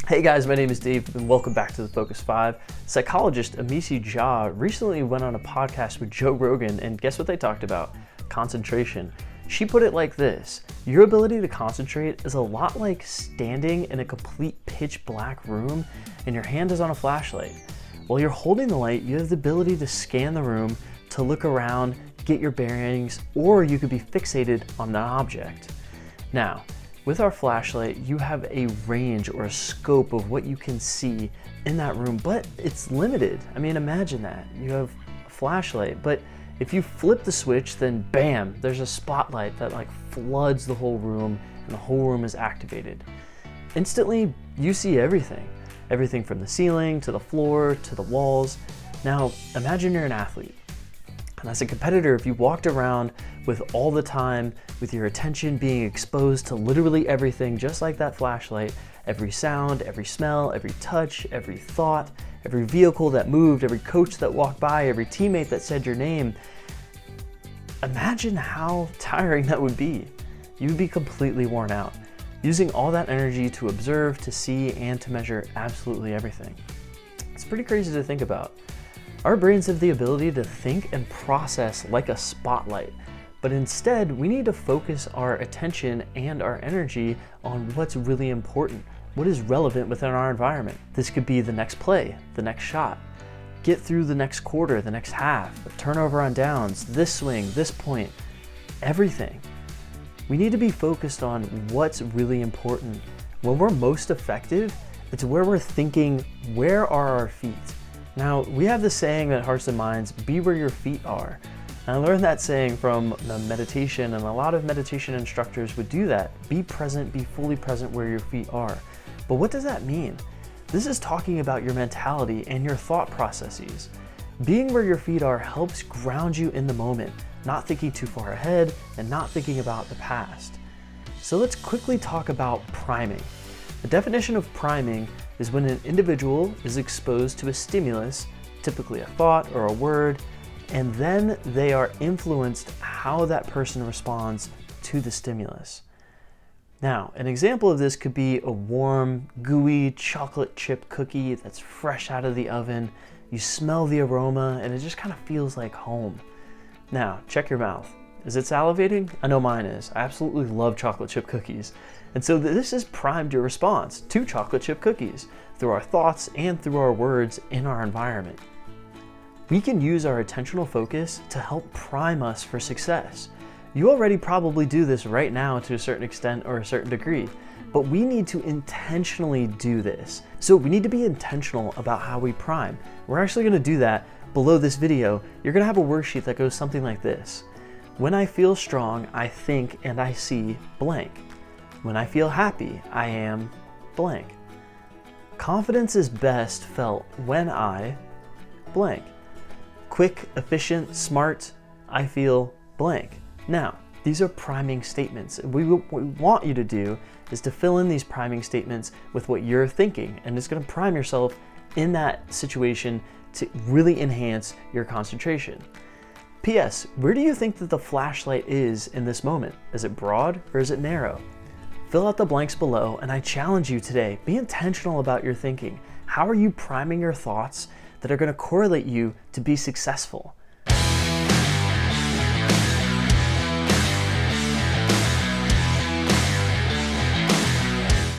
Hey guys, my name is Dave and welcome back to the Focus 5. Psychologist Amici Jha recently went on a podcast with Joe Rogan, and guess what they talked about? Concentration. She put it like this: your ability to concentrate is a lot like standing in a complete pitch black room and your hand is on a flashlight. While you're holding the light, you have the ability to scan the room, to look around, get your bearings, or you could be fixated on an object. Now, with our flashlight, you have a range or a scope of what you can see in that room, but it's limited. I mean, imagine that. You have a flashlight, but if you flip the switch, then bam, there's a spotlight that like floods the whole room and the whole room is activated. Instantly, you see everything. Everything from the ceiling to the floor to the walls. Now, imagine you're an athlete. And as a competitor, if you walked around with all the time, with your attention being exposed to literally everything, just like that flashlight, every sound, every smell, every touch, every thought, every vehicle that moved, every coach that walked by, every teammate that said your name, imagine how tiring that would be. You'd be completely worn out, using all that energy to observe, to see, and to measure absolutely everything. It's pretty crazy to think about. Our brains have the ability to think and process like a spotlight, but instead we need to focus our attention and our energy on what's really important, what is relevant within our environment. This could be the next play, the next shot, get through the next quarter, the next half, a turnover on downs, this swing, this point, everything. We need to be focused on what's really important. When we're most effective, it's where we're thinking, where are our feet? Now, we have the saying that Hearts and Minds, be where your feet are. And I learned that saying from the meditation, and a lot of meditation instructors would do that. Be present, be fully present where your feet are. But what does that mean? This is talking about your mentality and your thought processes. Being where your feet are helps ground you in the moment, not thinking too far ahead and not thinking about the past. So let's quickly talk about priming. The definition of priming is when an individual is exposed to a stimulus, typically a thought or a word, and then they are influenced how that person responds to the stimulus. Now, an example of this could be a warm, gooey chocolate chip cookie that's fresh out of the oven. You smell the aroma and it just kind of feels like home. Now, check your mouth. Is it salivating? I know mine is. I absolutely love chocolate chip cookies. And so this has primed your response to chocolate chip cookies through our thoughts and through our words in our environment. We can use our attentional focus to help prime us for success. You already probably do this right now to a certain extent or a certain degree, but we need to intentionally do this. So we need to be intentional about how we prime. We're actually going to do that below this video. You're going to have a worksheet that goes something like this. When I feel strong, I think and I see blank. When I feel happy, I am blank. Confidence is best felt when I blank. Quick, efficient, smart, I feel blank. Now, these are priming statements. What we want you to do is to fill in these priming statements with what you're thinking, and it's going to prime yourself in that situation to really enhance your concentration. P.S. Where do you think that the flashlight is in this moment? Is it broad or is it narrow? Fill out the blanks below, and I challenge you today, be intentional about your thinking. How are you priming your thoughts that are going to correlate you to be successful?